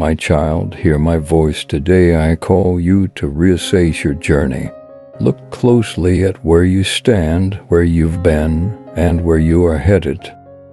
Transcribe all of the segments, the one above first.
My child, hear my voice today. I call you to reassess your journey. Look closely at where you stand, where you've been, and where you are headed.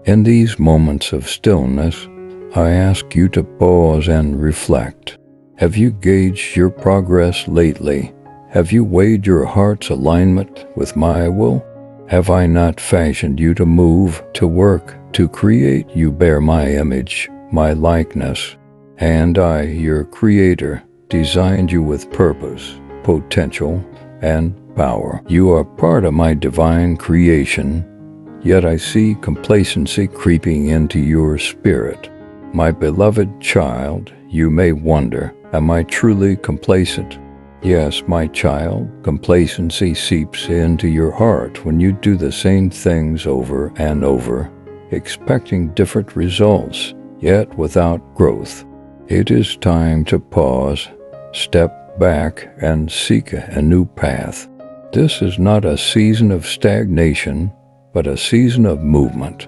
In these moments of stillness, I ask you to pause and reflect. Have you gauged your progress lately? Have you weighed your heart's alignment with my will? Have I not fashioned you to move, to work, to create? You bear my image, my likeness, and I, your Creator, designed you with purpose, potential, and power. You are part of my divine creation, yet I see complacency creeping into your spirit. My beloved child, you may wonder, am I truly complacent? Yes, my child, complacency seeps into your heart when you do the same things over and over, expecting different results, yet without growth. It is time to pause, step back, and seek a new path. This is not a season of stagnation, but a season of movement,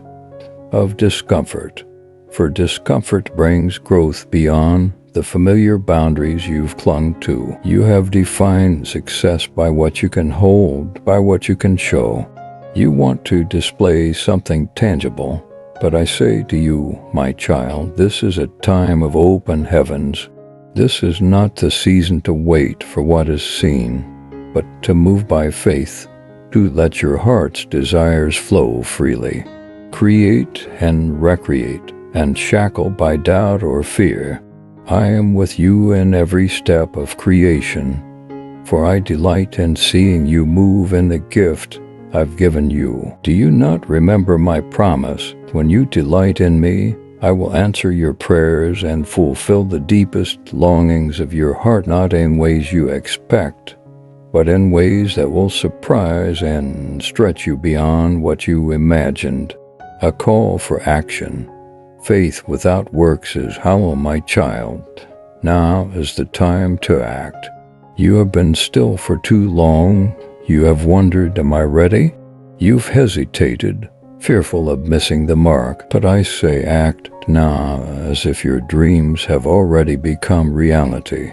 of discomfort. For discomfort brings growth beyond the familiar boundaries you've clung to. You have defined success by what you can hold, by what you can show. You want to display something tangible, but I say to you, my child, this is a time of open heavens. This is not the season to wait for what is seen, but to move by faith, to let your heart's desires flow freely. Create and recreate, and shackled by doubt or fear. I am with you in every step of creation, for I delight in seeing you move in the gift I've given you. Do you not remember my promise? When you delight in me, I will answer your prayers and fulfill the deepest longings of your heart, not in ways you expect, but in ways that will surprise and stretch you beyond what you imagined. A call for action. Faith without works is hollow, my child. Now is the time to act. You have been still for too long. You have wondered, am I ready? You've hesitated, fearful of missing the mark. But I say act now, as if your dreams have already become reality.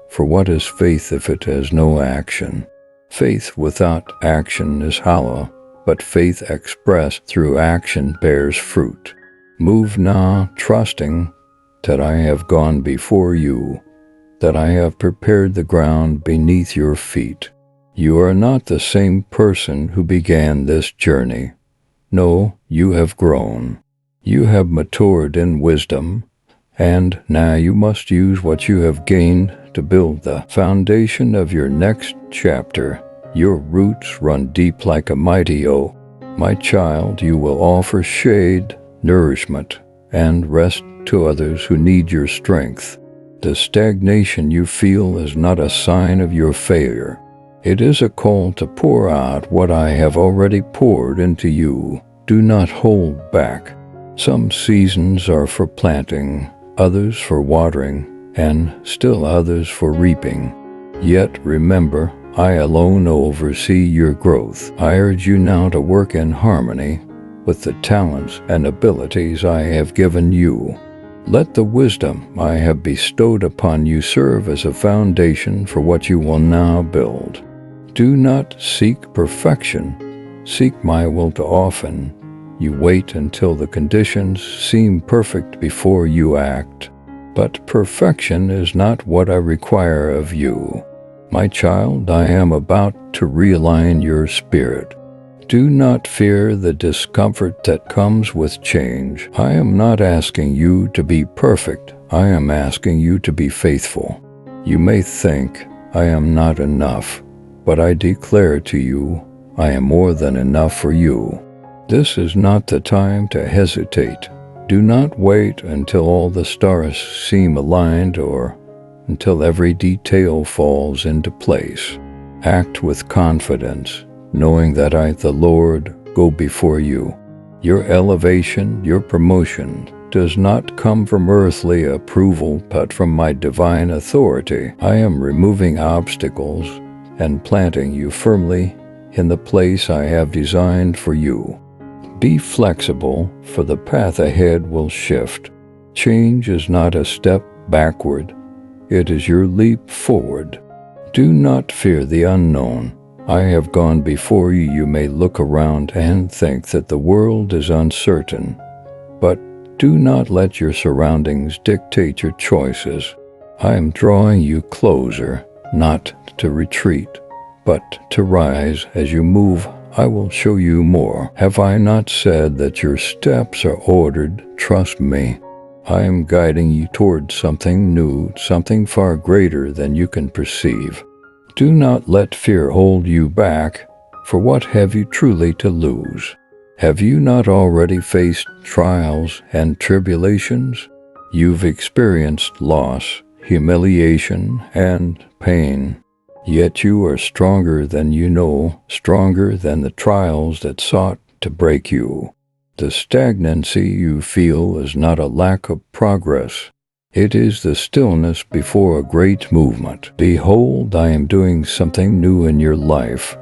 For what is faith if it has no action? Faith without action is hollow, but faith expressed through action bears fruit. Move now, trusting that I have gone before you, that I have prepared the ground beneath your feet. You are not the same person who began this journey. No, you have grown. You have matured in wisdom, and now you must use what you have gained to build the foundation of your next chapter. Your roots run deep like a mighty oak. My child, you will offer shade, nourishment, and rest to others who need your strength. The stagnation you feel is not a sign of your failure. It is a call to pour out what I have already poured into you. Do not hold back. Some seasons are for planting, others for watering, and still others for reaping. Yet remember, I alone oversee your growth. I urge you now to work in harmony with the talents and abilities I have given you. Let the wisdom I have bestowed upon you serve as a foundation for what you will now build. Do not seek perfection. Seek my will too often. You wait until the conditions seem perfect before you act. But perfection is not what I require of you. My child, I am about to realign your spirit. Do not fear the discomfort that comes with change. I am not asking you to be perfect. I am asking you to be faithful. You may think I am not enough, but I declare to you, I am more than enough for you. This is not the time to hesitate. Do not wait until all the stars seem aligned or until every detail falls into place. Act with confidence, knowing that I, the Lord, go before you. Your elevation, your promotion, does not come from earthly approval, but from my divine authority. I am removing obstacles and planting you firmly in the place I have designed for you. Be flexible, for the path ahead will shift. Change is not a step backward. It is your leap forward. Do not fear the unknown. I have gone before you. You may look around and think that the world is uncertain, but do not let your surroundings dictate your choices. I am drawing you closer, not to retreat, but to rise. As you move, I will show you more. Have I not said that your steps are ordered? Trust me. I am guiding you towards something new, something far greater than you can perceive. Do not let fear hold you back, for what have you truly to lose? Have you not already faced trials and tribulations? You've experienced loss, humiliation, and pain. Yet you are stronger than you know, stronger than the trials that sought to break you. The stagnancy you feel is not a lack of progress. It is the stillness before a great movement. Behold, I am doing something new in your life.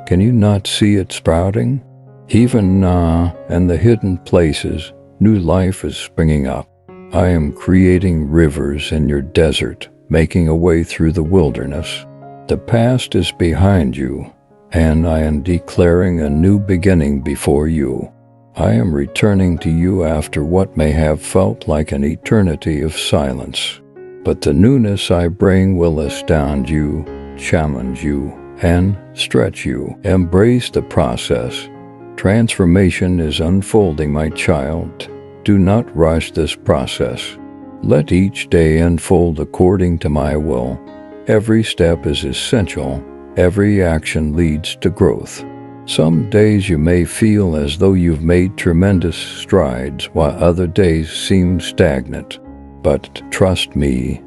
Can you not see it sprouting? Even now, in the hidden places, new life is springing up. I am creating rivers in your desert, making a way through the wilderness. The past is behind you, and I am declaring a new beginning before you. I am returning to you after what may have felt like an eternity of silence. But the newness I bring will astound you, challenge you, and stretch you. Embrace the process. Transformation is unfolding, my child. Do not rush this process. Let each day unfold according to my will. Every step is essential. Every action leads to growth. Some days you may feel as though you've made tremendous strides, while other days seem stagnant. But trust me,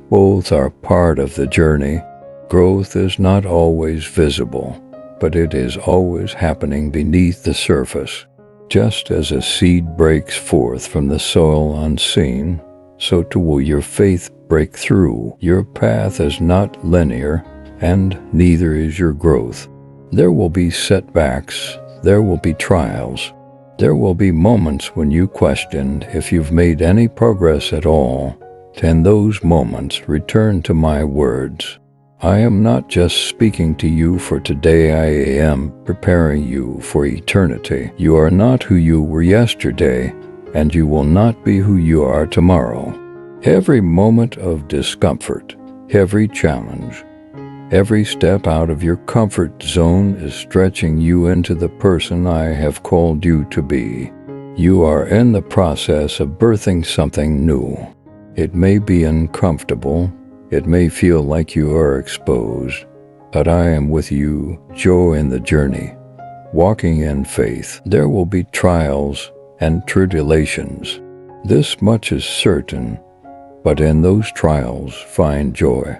both are part of the journey. Growth is not always visible, but it is always happening beneath the surface. Just as a seed breaks forth from the soil unseen, so too will your faith break through. Your path is not linear, and neither is your growth. There will be setbacks, there will be trials, there will be moments when you questioned if you've made any progress at all. In those moments, return to my words. I am not just speaking to you for today, I am preparing you for eternity. You are not who you were yesterday, and you will not be who you are tomorrow. Every moment of discomfort, every challenge, every step out of your comfort zone is stretching you into the person I have called you to be. You are in the process of birthing something new. It may be uncomfortable, it may feel like you are exposed, but I am with you, joy in the journey, walking in faith. There will be trials and tribulations. This much is certain, but in those trials find joy.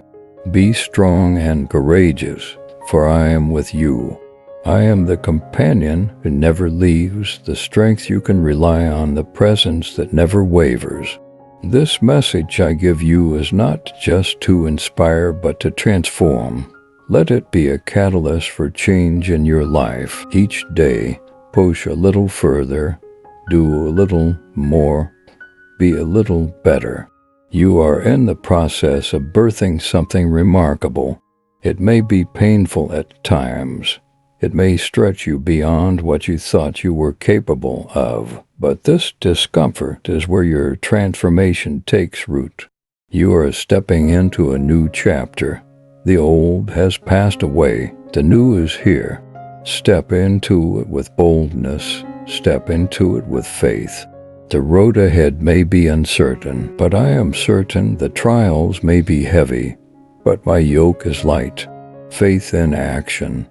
Be strong and courageous, for I am with you. I am the companion who never leaves, the strength you can rely on, the presence that never wavers. This message I give you is not just to inspire, but to transform. Let it be a catalyst for change in your life. Each day, push a little further, do a little more, be a little better. You are in the process of birthing something remarkable. It may be painful at times. It may stretch you beyond what you thought you were capable of. But this discomfort is where your transformation takes root. You are stepping into a new chapter. The old has passed away. The new is here. Step into it with boldness. Step into it with faith. The road ahead may be uncertain, but I am certain the trials may be heavy, but my yoke is light. Faith in action.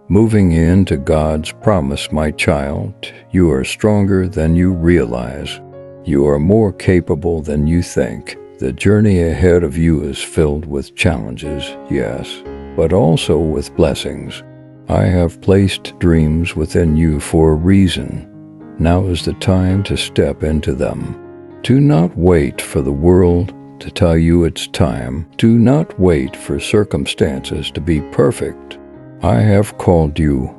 Moving into God's promise, my child, you are stronger than you realize. You are more capable than you think. The journey ahead of you is filled with challenges, yes, but also with blessings. I have placed dreams within you for a reason. Now is the time to step into them. Do not wait for the world to tell you it's time. Do not wait for circumstances to be perfect. I have called you,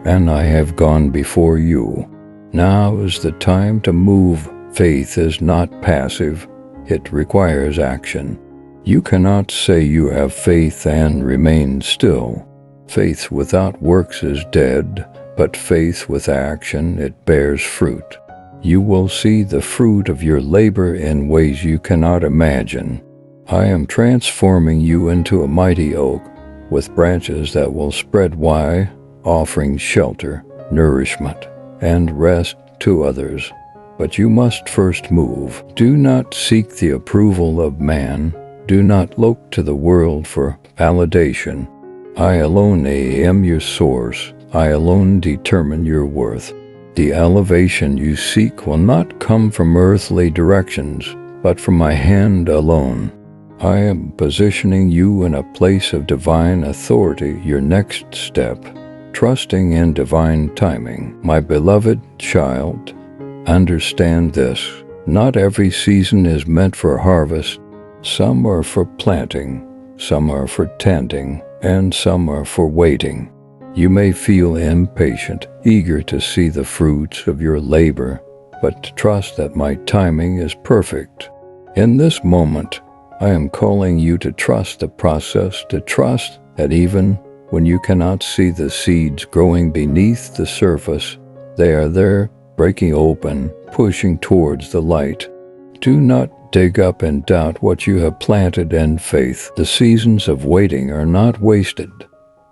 and I have gone before you. Now is the time to move. Faith is not passive. It requires action. You cannot say you have faith and remain still. Faith without works is dead, but faith with action, it bears fruit. You will see the fruit of your labor in ways you cannot imagine. I am transforming you into a mighty oak with branches that will spread wide, offering shelter, nourishment, and rest to others. But you must first move. Do not seek the approval of man. Do not look to the world for validation. I alone am your source. I alone determine your worth. The elevation you seek will not come from earthly directions, but from my hand alone. I am positioning you in a place of divine authority, your next step, trusting in divine timing. My beloved child, understand this. Not every season is meant for harvest. Some are for planting, some are for tending, and some are for waiting. You may feel impatient, eager to see the fruits of your labor, but trust that my timing is perfect. In this moment, I am calling you to trust the process, to trust that even when you cannot see the seeds growing beneath the surface, they are there, breaking open, pushing towards the light. Do not dig up and doubt what you have planted in faith. The seasons of waiting are not wasted.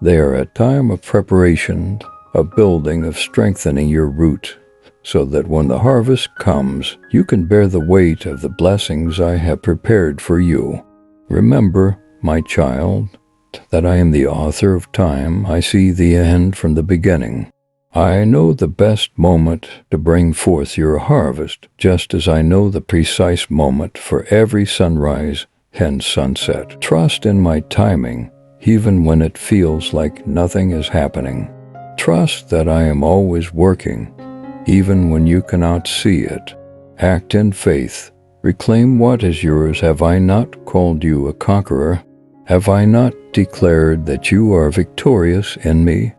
They are a time of preparation, of building, of strengthening your root, so that when the harvest comes, you can bear the weight of the blessings I have prepared for you. Remember, my child, that I am the author of time. I see the end from the beginning. I know the best moment to bring forth your harvest, just as I know the precise moment for every sunrise and sunset. Trust in my timing, even when it feels like nothing is happening. Trust that I am always working, even when you cannot see it. Act in faith. Reclaim what is yours. Have I not called you a conqueror? Have I not declared that you are victorious in me?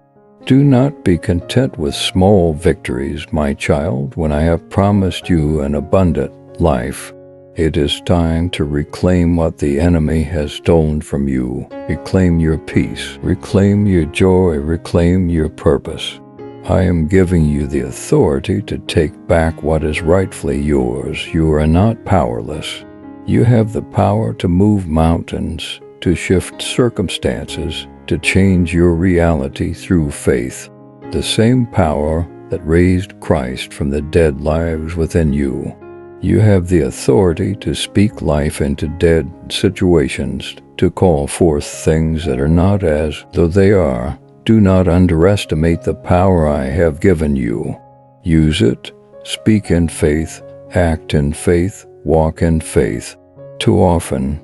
Do not be content with small victories, my child, when I have promised you an abundant life. It is time to reclaim what the enemy has stolen from you. Reclaim your peace, reclaim your joy, reclaim your purpose. I am giving you the authority to take back what is rightfully yours. You are not powerless. You have the power to move mountains, to shift circumstances, to change your reality through faith. The same power that raised Christ from the dead lives within you. You have the authority to speak life into dead situations, to call forth things that are not as though they are. Do not underestimate the power I have given you. Use it, speak in faith, act in faith, walk in faith. Too often,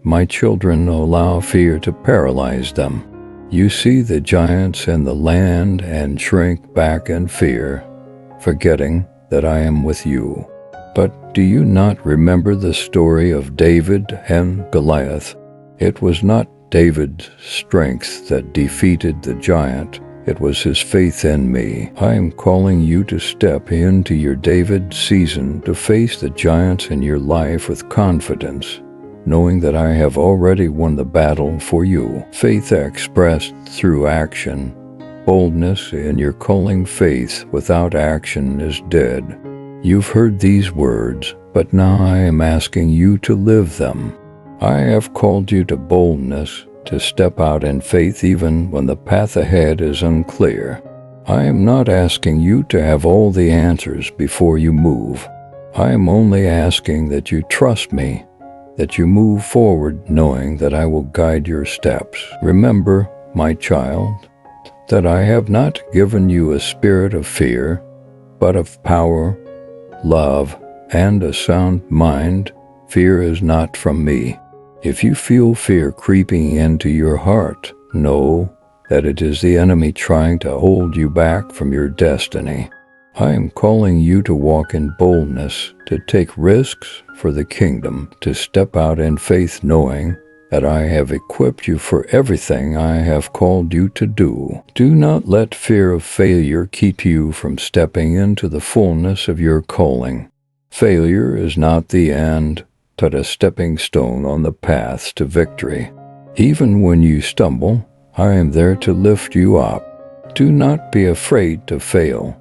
my children allow fear to paralyze them. You see the giants in the land and shrink back in fear, forgetting that I am with you. But do you not remember the story of David and Goliath? It was not David's strength that defeated the giant. It was his faith in me. I am calling you to step into your David season, to face the giants in your life with confidence, knowing that I have already won the battle for you. Faith expressed through action. Boldness in your calling. Faith without action is dead. You've heard these words, but now I am asking you to live them. I have called you to boldness, to step out in faith even when the path ahead is unclear. I am not asking you to have all the answers before you move. I am only asking that you trust me, that you move forward knowing that I will guide your steps. Remember, my child, that I have not given you a spirit of fear, but of power, love, and a sound mind. Fear is not from me. If you feel fear creeping into your heart, know that it is the enemy trying to hold you back from your destiny. I am calling you to walk in boldness, to take risks for the kingdom, to step out in faith knowing that I have equipped you for everything I have called you to do. Do not let fear of failure keep you from stepping into the fullness of your calling. Failure is not the end. but a stepping stone on the path to victory. Even when you stumble, I am there to lift you up. Do not be afraid to fail,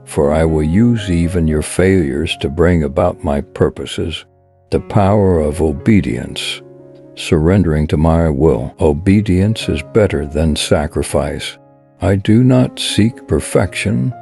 for I will use even your failures to bring about my purposes. The power of obedience, surrendering to my will. Obedience is better than sacrifice. I do not seek perfection,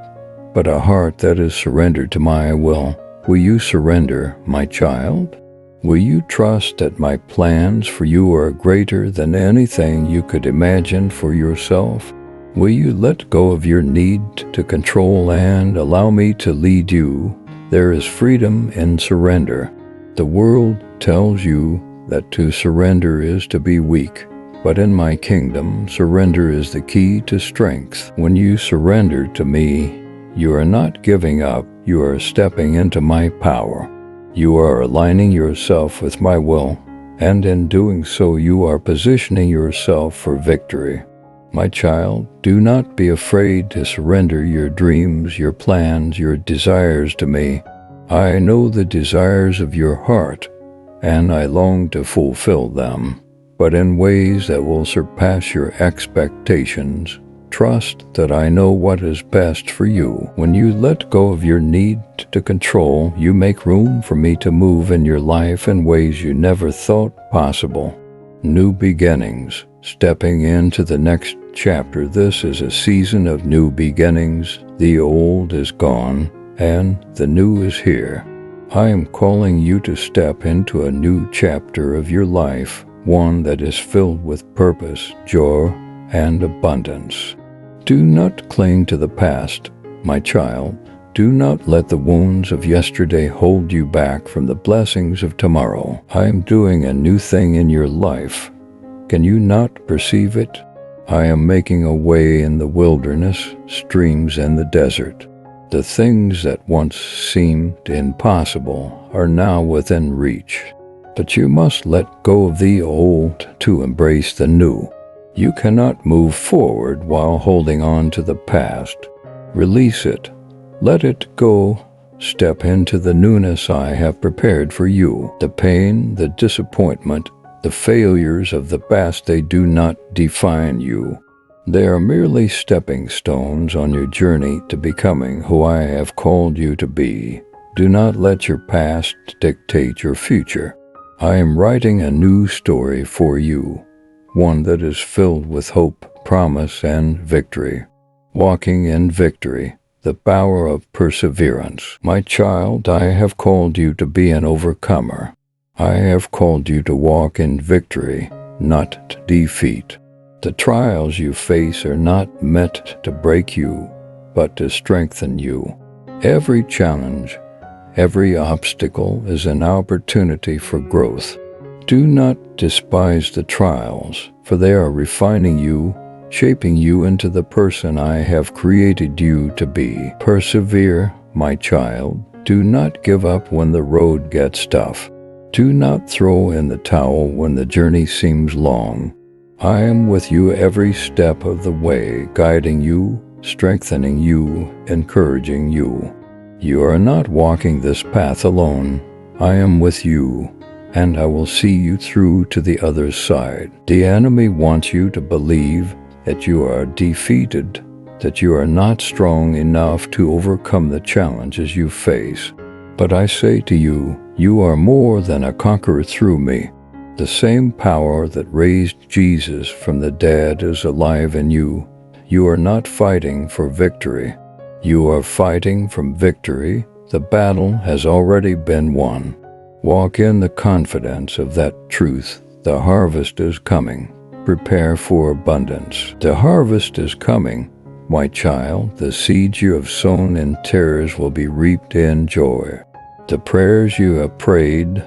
but a heart that is surrendered to my will. Will you surrender, my child? Will you trust that my plans for you are greater than anything you could imagine for yourself? Will you let go of your need to control and allow me to lead you? There is freedom in surrender. The world tells you that to surrender is to be weak, but in my kingdom, surrender is the key to strength. When you surrender to me, you are not giving up, you are stepping into my power. You are aligning yourself with my will, and in doing so you are positioning yourself for victory. My child, do not be afraid to surrender your dreams, your plans, your desires to me. I know the desires of your heart, and I long to fulfill them, but in ways that will surpass your expectations. Trust that I know what is best for you. When you let go of your need to control, you make room for me to move in your life in ways you never thought possible. New beginnings, stepping into the next chapter. This is a season of new beginnings. The old is gone, and the new is here. I am calling you to step into a new chapter of your life, one that is filled with purpose, joy, and abundance. Do not cling to the past, my child. Do not let the wounds of yesterday hold you back from the blessings of tomorrow. I am doing a new thing in your life. Can you not perceive it? I am making a way in the wilderness, streams in the desert. The things that once seemed impossible are now within reach. But you must let go of the old to embrace the new. You cannot move forward while holding on to the past. Release it. Let it go. Step into the newness I have prepared for you. The pain, the disappointment, the failures of the past, they do not define you. They are merely stepping stones on your journey to becoming who I have called you to be. Do not let your past dictate your future. I am writing a new story for you, one that is filled with hope, promise, and victory. Walking in victory, the power of perseverance. My child, I have called you to be an overcomer. I have called you to walk in victory, not defeat. The trials you face are not meant to break you, but to strengthen you. Every challenge, every obstacle is an opportunity for growth. Do not despise the trials, for they are refining you, shaping you into the person I have created you to be. Persevere, my child. Do not give up when the road gets tough. Do not throw in the towel when the journey seems long. I am with you every step of the way, guiding you, strengthening you, encouraging you. You are not walking this path alone. I am with you, and I will see you through to the other side. The enemy wants you to believe that you are defeated, that you are not strong enough to overcome the challenges you face. But I say to you, you are more than a conqueror through me. The same power that raised Jesus from the dead is alive in you. You are not fighting for victory. You are fighting from victory. The battle has already been won. Walk in the confidence of that truth. The harvest is coming. Prepare for abundance. The harvest is coming, my child. The seeds you have sown in tears will be reaped in joy. The prayers you have prayed,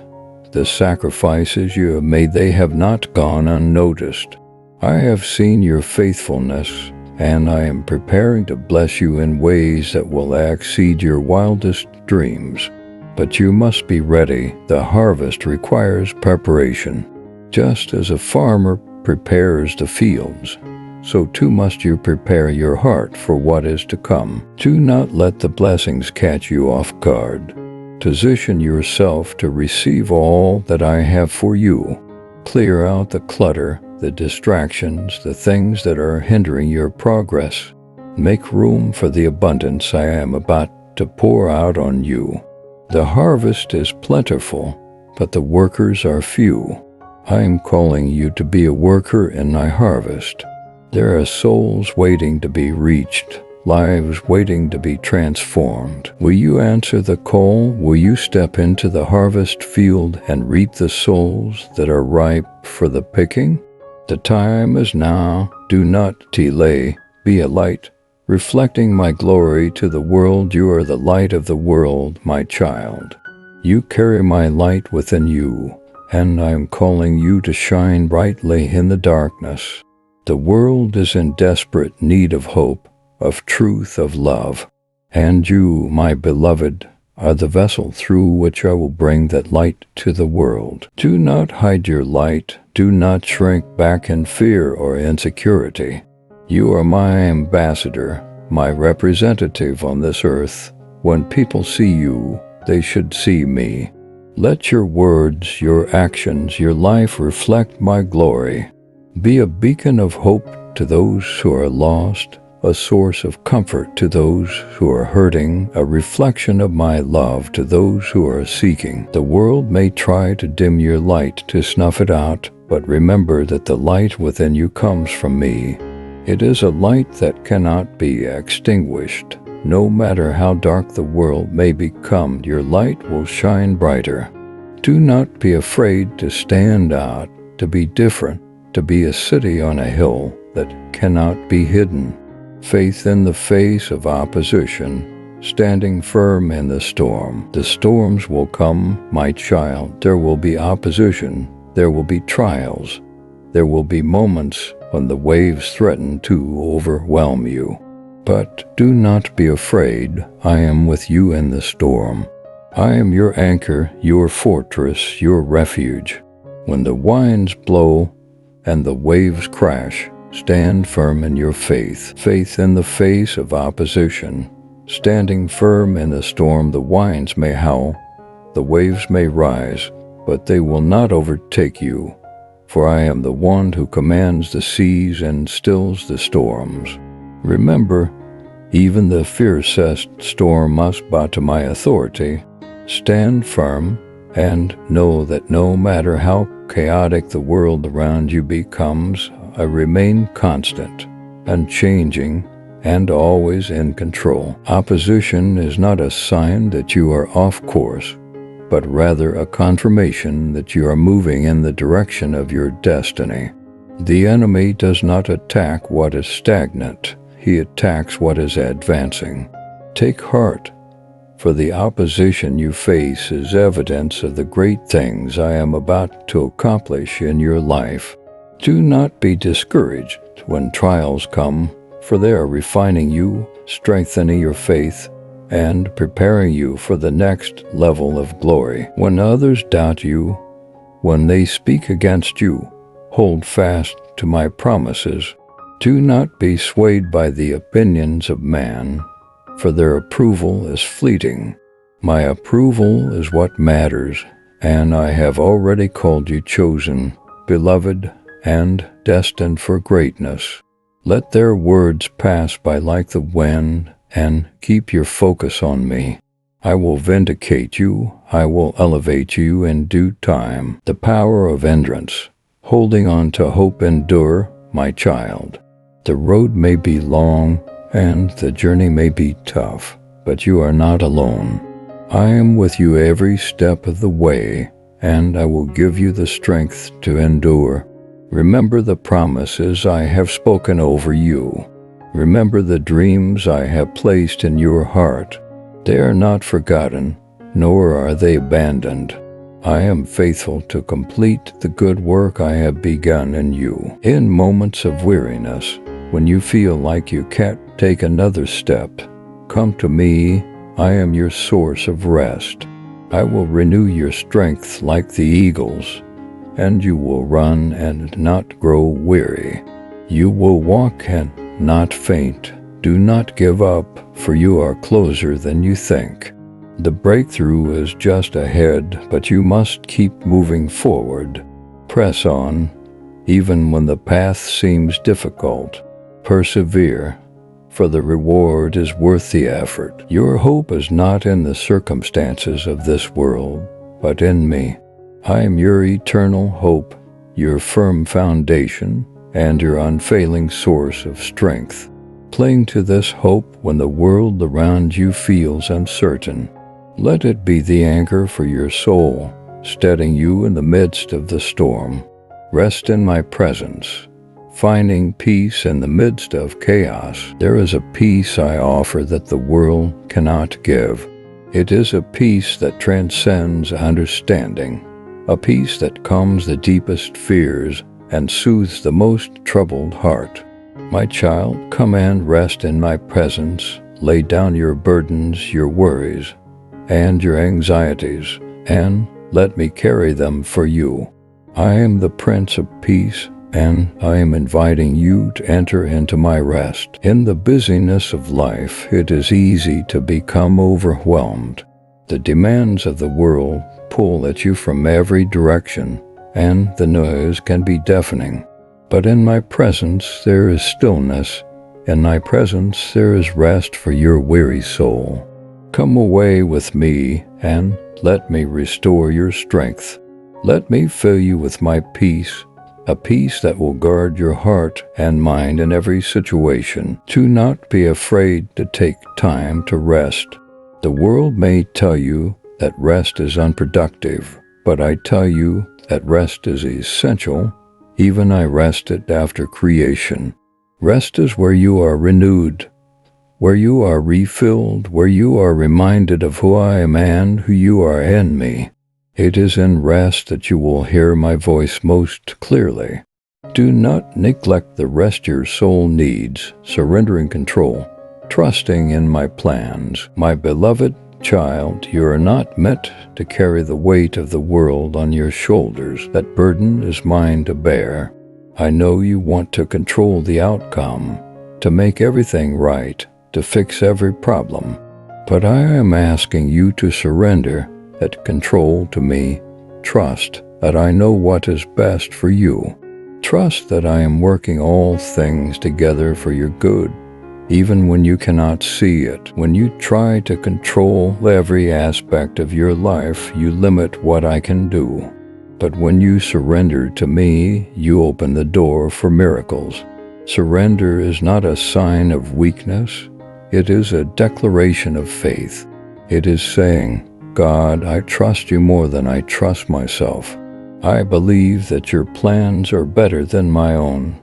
the sacrifices you have made, they have not gone unnoticed. I have seen your faithfulness, and I am preparing to bless you in ways that will exceed your wildest dreams. But you must be ready. The harvest requires preparation. Just as a farmer prepares the fields, so too must you prepare your heart for what is to come. Do not let the blessings catch you off guard. Position yourself to receive all that I have for you. Clear out the clutter, the distractions, the things that are hindering your progress. Make room for the abundance I am about to pour out on you. The harvest is plentiful, but the workers are few. I am calling you to be a worker in my harvest. There are souls waiting to be reached, lives waiting to be transformed. Will you answer the call? Will you step into the harvest field and reap the souls that are ripe for the picking? The time is now. Do not delay. Be a light, reflecting my glory to the world. You are the light of the world, my child. You carry my light within you, and I am calling you to shine brightly in the darkness. The world is in desperate need of hope, of truth, of love. And you, my beloved, are the vessel through which I will bring that light to the world. Do not hide your light. Do not shrink back in fear or insecurity. You are my ambassador, my representative on this earth. When people see you, they should see me. Let your words, your actions, your life reflect my glory. Be a beacon of hope to those who are lost, a source of comfort to those who are hurting, a reflection of my love to those who are seeking. The world may try to dim your light, to snuff it out, but remember that the light within you comes from me. It is a light that cannot be extinguished. No matter how dark the world may become, your light will shine brighter. Do not be afraid to stand out, to be different, to be a city on a hill that cannot be hidden. Faith in the face of opposition, standing firm in the storm. The storms will come, my child. There will be opposition. There will be trials. There will be moments when the waves threaten to overwhelm you. But do not be afraid. I am with you in the storm. I am your anchor, your fortress, your refuge. When the winds blow and the waves crash, stand firm in your faith. Faith in the face of opposition. Standing firm in the storm, the winds may howl, the waves may rise, but they will not overtake you. For I am the one who commands the seas and stills the storms. Remember, even the fiercest storm must bow to my authority. Stand firm and know that no matter how chaotic the world around you becomes, I remain constant, unchanging, and always in control. Opposition is not a sign that you are off course, but rather a confirmation that you are moving in the direction of your destiny. The enemy does not attack what is stagnant. He attacks what is advancing. Take heart, for the opposition you face is evidence of the great things I am about to accomplish in your life. Do not be discouraged when trials come, for they are refining you, strengthening your faith, and preparing you for the next level of glory. When others doubt you, when they speak against you, hold fast to my promises. Do not be swayed by the opinions of man, for their approval is fleeting. My approval is what matters, and I have already called you chosen, beloved, and destined for greatness. Let their words pass by like the wind, and keep your focus on me. I will vindicate you. I will elevate you in due time. The power of endurance, holding on to hope, endure, my child. The road may be long, and the journey may be tough, but you are not alone. I am with you every step of the way, and I will give you the strength to endure. Remember the promises I have spoken over you. Remember the dreams I have placed in your heart. They are not forgotten, nor are they abandoned. I am faithful to complete the good work I have begun in you. In moments of weariness, when you feel like you can't take another step, come to me. I am your source of rest. I will renew your strength like the eagles, and you will run and not grow weary. You will walk and not faint. Do not give up, for you are closer than you think. The breakthrough is just ahead, but you must keep moving forward. Press on, even when the path seems difficult. Persevere, for the reward is worth the effort. Your hope is not in the circumstances of this world, but in me. I am your eternal hope, your firm foundation, and your unfailing source of strength. Cling to this hope when the world around you feels uncertain. Let it be the anchor for your soul, steadying you in the midst of the storm. Rest in my presence, finding peace in the midst of chaos. There is a peace I offer that the world cannot give. It is a peace that transcends understanding, a peace that calms the deepest fears and soothes the most troubled heart. My child, come and rest in my presence. Lay down your burdens, your worries, and your anxieties, and let me carry them for you. I am the Prince of Peace, and I am inviting you to enter into my rest. In the busyness of life, it is easy to become overwhelmed. The demands of the world pull at you from every direction, and the noise can be deafening. But in my presence there is stillness. In my presence there is rest for your weary soul. Come away with me and let me restore your strength. Let me fill you with my peace, a peace that will guard your heart and mind in every situation. Do not be afraid to take time to rest. The world may tell you that rest is unproductive, but I tell you that rest is essential. Even I rested after creation. Rest is where you are renewed, where you are refilled, where you are reminded of who I am and who you are in me. It is in rest that you will hear my voice most clearly. Do not neglect the rest your soul needs, surrendering control, trusting in my plans. My beloved child, you are not meant to carry the weight of the world on your shoulders. That burden is mine to bear. I know you want to control the outcome, to make everything right, to fix every problem. But I am asking you to surrender that control to me. Trust that I know what is best for you. Trust that I am working all things together for your good, even when you cannot see it. When you try to control every aspect of your life, you limit what I can do. But when you surrender to me, you open the door for miracles. Surrender is not a sign of weakness. It is a declaration of faith. It is saying, God, I trust you more than I trust myself. I believe that your plans are better than my own.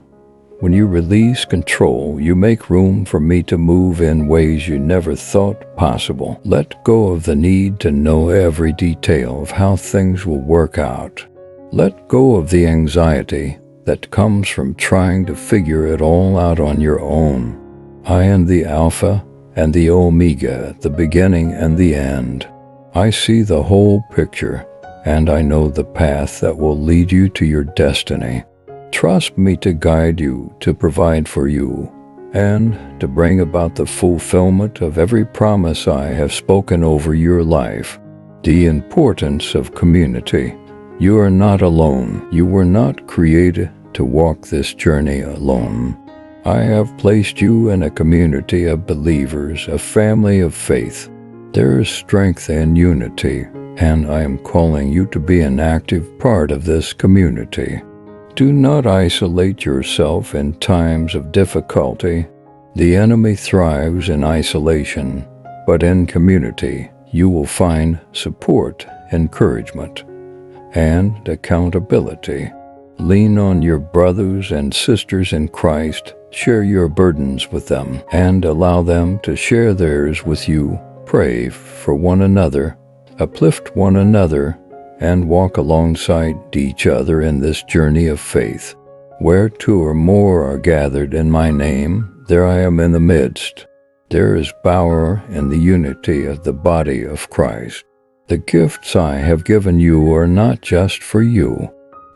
When you release control, you make room for me to move in ways you never thought possible. Let go of the need to know every detail of how things will work out. Let go of the anxiety that comes from trying to figure it all out on your own. I am the Alpha and the Omega, the beginning and the end. I see the whole picture, and I know the path that will lead you to your destiny. Trust me to guide you, to provide for you, and to bring about the fulfillment of every promise I have spoken over your life. The importance of community. You are not alone. You were not created to walk this journey alone. I have placed you in a community of believers, a family of faith. There is strength and unity, and I am calling you to be an active part of this community. Do not isolate yourself in times of difficulty. The enemy thrives in isolation, but in community you will find support, encouragement, and accountability. Lean on your brothers and sisters in Christ, share your burdens with them, and allow them to share theirs with you. Pray for one another, uplift one another, and walk alongside each other in this journey of faith. Where two or more are gathered in my name, there I am in the midst. There is power in the unity of the body of Christ. The gifts I have given you are not just for you.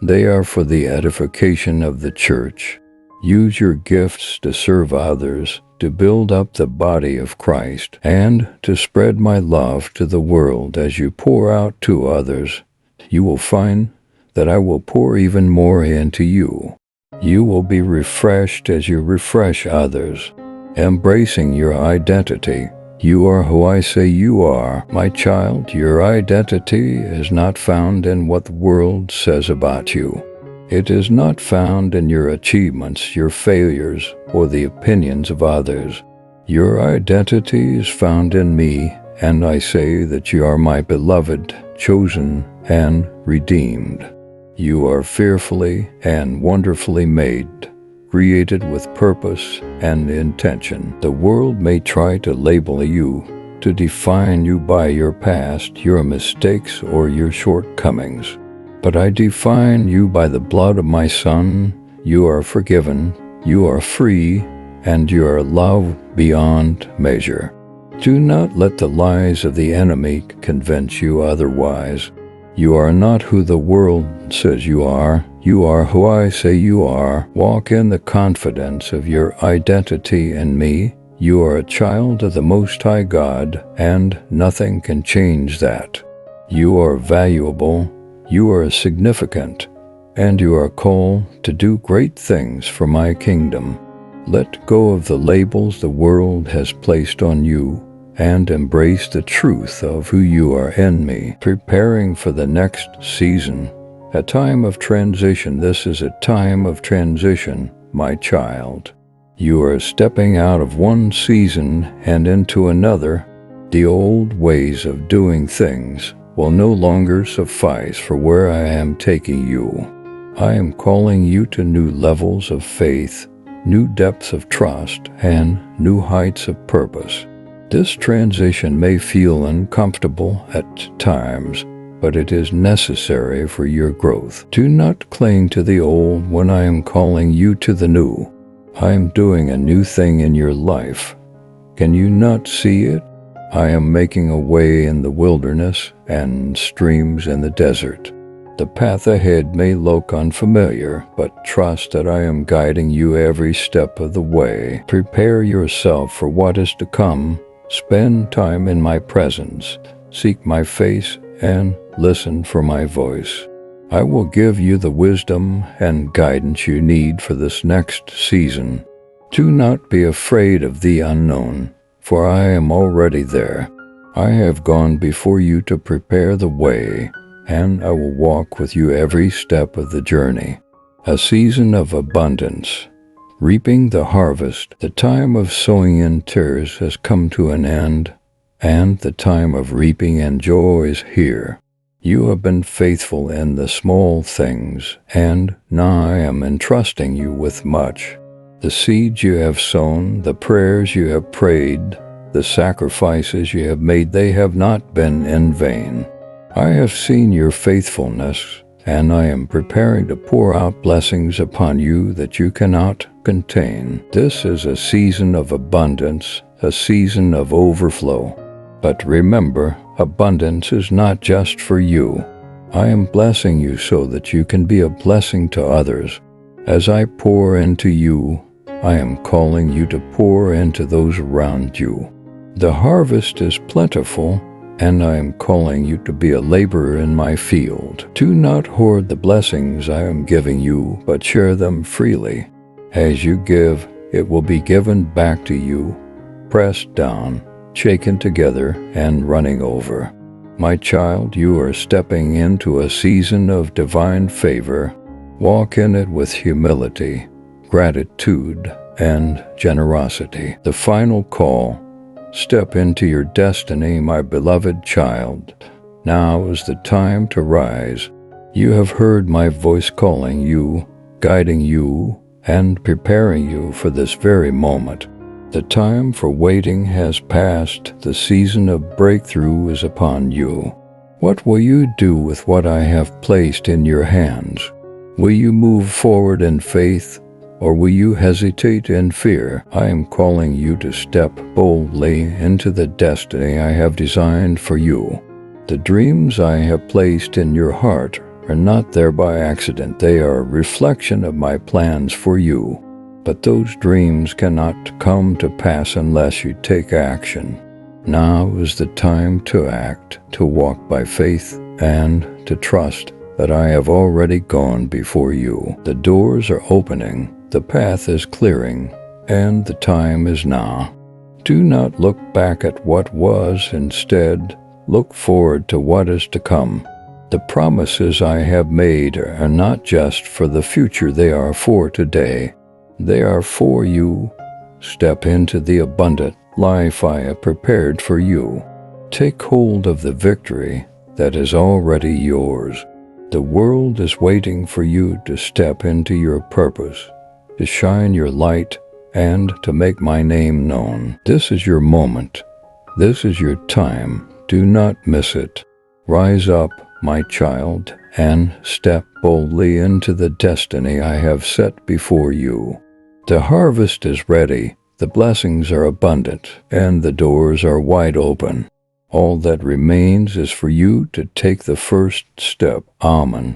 They are for the edification of the church. Use your gifts to serve others, to build up the body of Christ, and to spread my love to the world. As you pour out to others, you will find that I will pour even more into you. You will be refreshed as you refresh others. Embracing your identity. You are who I say you are, my child. Your identity is not found in what the world says about you. It is not found in your achievements, your failures, or the opinions of others. Your identity is found in me, and I say that you are my beloved, chosen, and redeemed. You are fearfully and wonderfully made, created with purpose and intention. The world may try to label you, to define you by your past, your mistakes, or your shortcomings. But I define you by the blood of my Son. You are forgiven, you are free, and you are loved beyond measure. Do not let the lies of the enemy convince you otherwise. You are not who the world says you are. You are who I say you are. Walk in the confidence of your identity in me. You are a child of the Most High God, and nothing can change that. You are valuable. You are significant, and you are called to do great things for my kingdom. Let go of the labels the world has placed on you, and embrace the truth of who you are in me. Preparing for the next season, a time of transition. This is a time of transition, my child. You are stepping out of one season and into another. The old ways of doing things will no longer suffice for where I am taking you. I am calling you to new levels of faith, new depths of trust, and new heights of purpose. This transition may feel uncomfortable at times, but it is necessary for your growth. Do not cling to the old when I am calling you to the new. I am doing a new thing in your life. Can you not see it? I am making a way in the wilderness and streams in the desert. The path ahead may look unfamiliar, but trust that I am guiding you every step of the way. Prepare yourself for what is to come. Spend time in my presence. Seek my face and listen for my voice. I will give you the wisdom and guidance you need for this next season. Do not be afraid of the unknown, for I am already there. I have gone before you to prepare the way, and I will walk with you every step of the journey. A season of abundance. Reaping the harvest. The time of sowing in tears has come to an end, and the time of reaping and joy is here. You have been faithful in the small things, and now I am entrusting you with much. The seeds you have sown, the prayers you have prayed, the sacrifices you have made, they have not been in vain. I have seen your faithfulness, and I am preparing to pour out blessings upon you that you cannot contain. This is a season of abundance, a season of overflow. But remember, abundance is not just for you. I am blessing you so that you can be a blessing to others. As I pour into you, I am calling you to pour into those around you. The harvest is plentiful, and I am calling you to be a laborer in my field. Do not hoard the blessings I am giving you, but share them freely. As you give, it will be given back to you, pressed down, shaken together, and running over. My child, you are stepping into a season of divine favor. Walk in it with humility, gratitude, and generosity. The final call. Step into your destiny, my beloved child. Now is the time to rise. You have heard my voice calling you, guiding you, and preparing you for this very moment. The time for waiting has passed. The season of breakthrough is upon you. What will you do with what I have placed in your hands? Will you move forward in faith, or will you hesitate in fear? I am calling you to step boldly into the destiny I have designed for you. The dreams I have placed in your heart are not there by accident. They are a reflection of my plans for you. But those dreams cannot come to pass unless you take action. Now is the time to act, to walk by faith, and to trust that I have already gone before you. The doors are opening, the path is clearing, and the time is now. Do not look back at what was, instead, look forward to what is to come. The promises I have made are not just for the future, they are for today. They are for you. Step into the abundant life I have prepared for you. Take hold of the victory that is already yours. The world is waiting for you to step into your purpose, to shine your light, and to make my name known. This is your moment. This is your time. Do not miss it. Rise up, my child, and step boldly into the destiny I have set before you. The harvest is ready, the blessings are abundant, and the doors are wide open. All that remains is for you to take the first step. Amen.